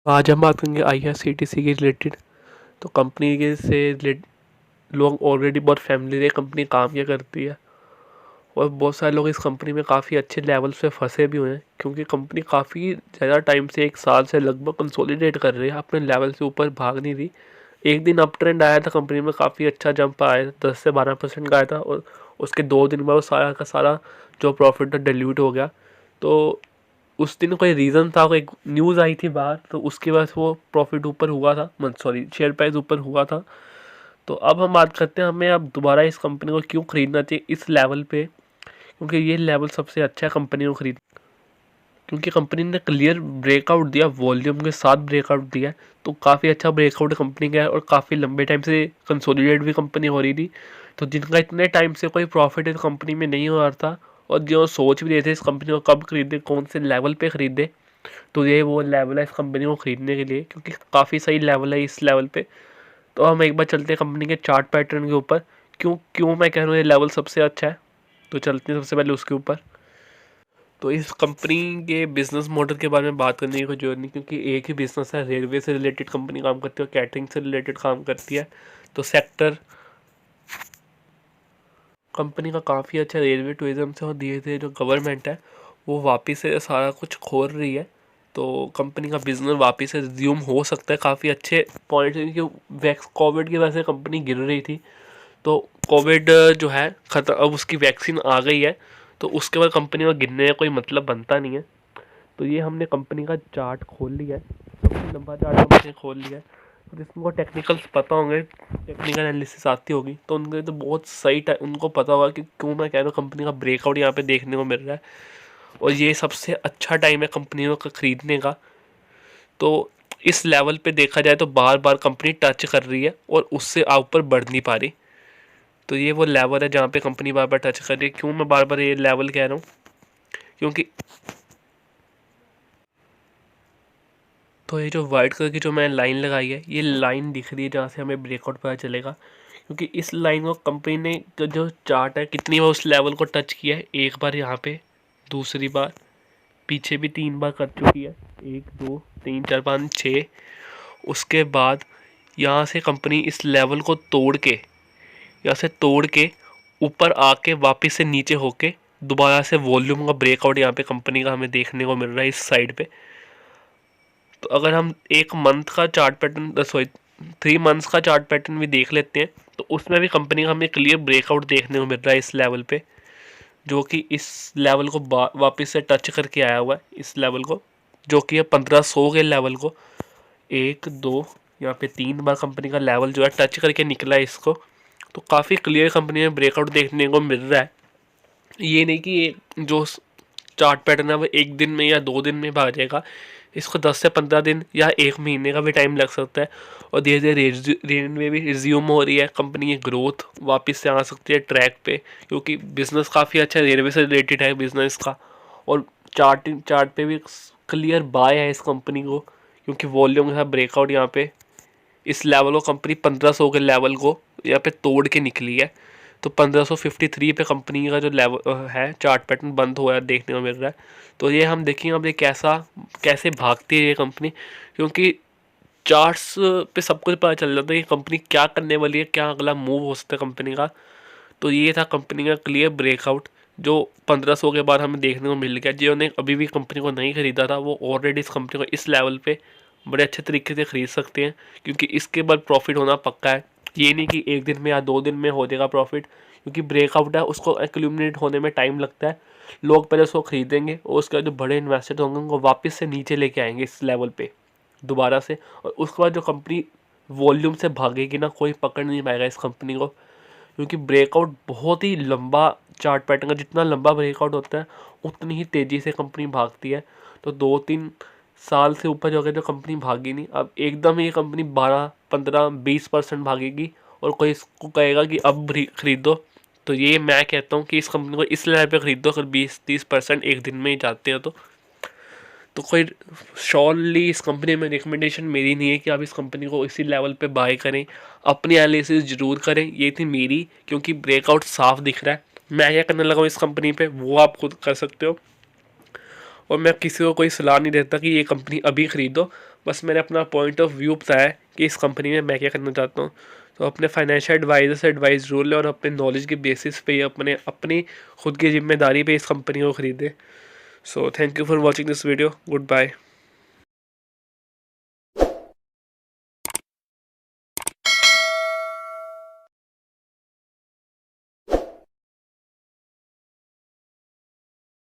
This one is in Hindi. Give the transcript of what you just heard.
आज हम बात करेंगे आईआरसीटीसी के रिलेटेड। तो कंपनी के से रिलेट लोग ऑलरेडी बहुत फैमिली कंपनी काम क्या करती है, और बहुत सारे लोग इस कंपनी में काफ़ी अच्छे लेवल पे फंसे भी हुए हैं, क्योंकि कंपनी काफ़ी ज़्यादा टाइम से 1 साल से लगभग कंसोलिडेट कर रही है, अपने लेवल से ऊपर भाग नहीं रही। एक दिन अप ट्रेंड आया था कंपनी में, काफ़ी अच्छा जंप आया था, 10 से 12% का आया था, और उसके 2 दिन बाद वो सारा का सारा जो प्रॉफिट था डिल्यूट हो गया। तो उस दिन कोई रीज़न था, कोई न्यूज़ आई थी बाहर, तो उसके बाद वो प्रॉफिट ऊपर हुआ था, सॉरी शेयर प्राइस ऊपर हुआ था। तो अब हम बात करते हैं हमें अब दोबारा इस कंपनी को क्यों ख़रीदना चाहिए इस लेवल पे, क्योंकि ये लेवल सबसे अच्छा है कंपनी को खरीद, क्योंकि कंपनी ने क्लियर ब्रेकआउट दिया, वॉल्यूम के साथ ब्रेकआउट दिया है। तो काफ़ी अच्छा ब्रेकआउट कंपनी का है, और काफ़ी लंबे टाइम से कंसोलिडेट भी कंपनी हो रही थी। तो जिनका इतने टाइम से कोई प्रॉफिट इस कंपनी में नहीं हो रहा था, और जो सोच भी रहे थे इस कंपनी को कब खरीदे, कौन से लेवल पे खरीदे, तो ये वो लेवल है इस कंपनी को खरीदने के लिए, क्योंकि काफ़ी सही लेवल है इस लेवल पे। तो हम एक बार चलते हैं कंपनी के चार्ट पैटर्न के ऊपर, क्यों क्यों मैं कह रहा हूँ ये लेवल सबसे अच्छा है। तो चलते हैं सबसे पहले उसके ऊपर। तो इस कंपनी के बिजनेस मॉडल के बारे में बात करने की कोई जरूरत नहीं, क्योंकि एक ही बिजनेस है, रेलवे से रिलेटेड कंपनी काम करती है और कैटरिंग से रिलेटेड काम करती है। तो सेक्टर कंपनी का काफ़ी अच्छा रेलवे टूरिज्म से, और धीरे धीरे जो गवर्नमेंट है वो वापस से सारा कुछ खोल रही है। तो कंपनी का बिजनेस वापस से रिज्यूम हो सकता है, काफ़ी अच्छे पॉइंट, क्योंकि वैक्स कोविड की वजह से कंपनी गिर रही थी। तो कोविड जो है खत्म, अब उसकी वैक्सीन आ गई है, तो उसके बाद कंपनी का गिरने का कोई मतलब बनता नहीं है। तो ये हमने कंपनी का चार्ट खोल लिया है, सबसे लंबा चार्ट हमने खोल लिया है। तो जिसको टेक्निकल्स पता होंगे, टेक्निकल एनालिसिस आती होगी, तो उनके लिए तो बहुत सही उनको पता होगा कि क्यों मैं कह रहा हूँ कंपनी का ब्रेकआउट यहाँ पे देखने को मिल रहा है, और ये सबसे अच्छा टाइम है कंपनियों का खरीदने का। तो इस लेवल पे देखा जाए तो बार बार कंपनी टच कर रही है, और उससे ऊपर बढ़ नहीं पा रही। तो ये वो लेवल है जहाँ पे कंपनी बार बार टच कर रही है। क्यों मैं बार बार ये लेवल कह रहा हूँ, क्योंकि तो ये जो वाइट कलर की जो मैंने लाइन लगाई है, ये लाइन दिख रही है जहाँ से हमें ब्रेकआउट पता चलेगा, क्योंकि इस लाइन को कंपनी ने जो चार्ट है कितनी बार उस लेवल को टच किया है। एक बार यहाँ पे, दूसरी बार, पीछे भी 3 बार कर चुकी है, 1 2 3 4 5 6। उसके बाद यहाँ से कंपनी इस लेवल को तोड़ के, यहाँ से तोड़ के ऊपर आके वापस से नीचे होके दोबारा से वॉल्यूम का ब्रेकआउट यहाँ पे कंपनी का हमें देखने को मिल रहा है इस साइड पे। तो अगर हम एक मंथ का चार्ट पैटर्न, सॉरी 3 मंथ्स का चार्ट पैटर्न भी देख लेते हैं, तो उसमें भी कंपनी का हमें क्लियर ब्रेकआउट देखने को मिल रहा है इस लेवल पे, जो कि इस लेवल को वापस से टच करके आया हुआ है, इस लेवल को, जो कि है 1500 के लेवल को। 1 2 यहाँ पे 3 बार कंपनी का लेवल जो है टच करके निकला है इसको। तो काफ़ी क्लियर कंपनी में ब्रेकआउट देखने को मिल रहा है। ये नहीं कि ये जो चार्ट पैटर्न है वो एक दिन में या 2 दिन में भाग जाएगा, इसको 10 से 15 दिन या 1 महीने का भी टाइम लग सकता है। और धीरे धीरे रेनवे भी रिज्यूम हो रही है, कंपनी की ग्रोथ वापस से आ सकती है ट्रैक पे, क्योंकि बिजनेस काफ़ी अच्छा है, रेलवे से रिलेटेड है बिजनेस का। और चार्ट पे भी क्लियर बाय है इस कंपनी को, क्योंकि वॉल्यूम का ब्रेकआउट यहाँ पे इस लेवल को कंपनी 1500 के लेवल को यहाँ पे तोड़ के निकली है। तो 1553 पे कंपनी का जो लेवल है चार्ट पैटर्न बंद हुआ है देखने को मिल रहा है। तो ये हम देखेंगे अब ये कैसे भागती है ये कंपनी, क्योंकि चार्ट्स पे सब कुछ पता चल जाता है कि कंपनी क्या करने वाली है, क्या अगला मूव हो सकता है कंपनी का। तो ये था कंपनी का क्लियर ब्रेकआउट, जो 1500 के बाद हमें देखने को मिल गया। जिन्होंने अभी भी कंपनी को नहीं खरीदा था, वो ऑलरेडी इस कंपनी को इस लेवल पे बड़े अच्छे तरीके से खरीद सकते हैं, क्योंकि इसके बाद प्रॉफिट होना पक्का है। ये नहीं कि एक दिन में या 2 दिन में हो जाएगा प्रॉफिट, क्योंकि ब्रेकआउट है, उसको एक्यूमुलेट होने में टाइम लगता है। लोग पहले उसको खरीदेंगे, और उसके बाद जो बड़े इन्वेस्टर होंगे उनको वापस से नीचे लेके आएंगे इस लेवल पे दोबारा से, और उसके बाद जो कंपनी वॉल्यूम से भागेगी ना, कोई पकड़ नहीं पाएगा इस कंपनी को, क्योंकि ब्रेकआउट बहुत ही लंबा चार्ट पैटर्न का, जितना लंबा ब्रेकआउट होता है उतनी ही तेज़ी से कंपनी भागती है। तो 2 3 साल से ऊपर जो अगर जो कंपनी भागी नहीं, अब एकदम ये कंपनी 12 15 20% भागेगी, और कोई इसको कहेगा कि अब खरीदो, तो ये मैं कहता हूँ कि इस कंपनी को इस लेवल पे खरीदो अगर 20 30% एक दिन में ही जाते हो तो कोई श्योरली इस कंपनी में रिकमेंडेशन मेरी नहीं है कि आप इस कंपनी को इसी लेवल पे बाय करें। अपनी एनालिसिस जरूर करें, ये थी मेरी, क्योंकि ब्रेकआउट साफ दिख रहा है। मैं क्या करने लगा हूँ इस कंपनी पे वो आप खुद कर सकते हो, और मैं किसी को कोई सलाह नहीं देता कि ये कंपनी अभी खरीदो। बस मैंने अपना पॉइंट ऑफ व्यू बताया कि इस कंपनी में मैं क्या करना चाहता हूँ। तो अपने फाइनेंशियल एडवाइज़र से एडवाइस जरूर लें और अपने नॉलेज के बेसिस पे अपनी खुद की जिम्मेदारी पे इस कंपनी को ख़रीदें। So thank you for watching this video. Good bye.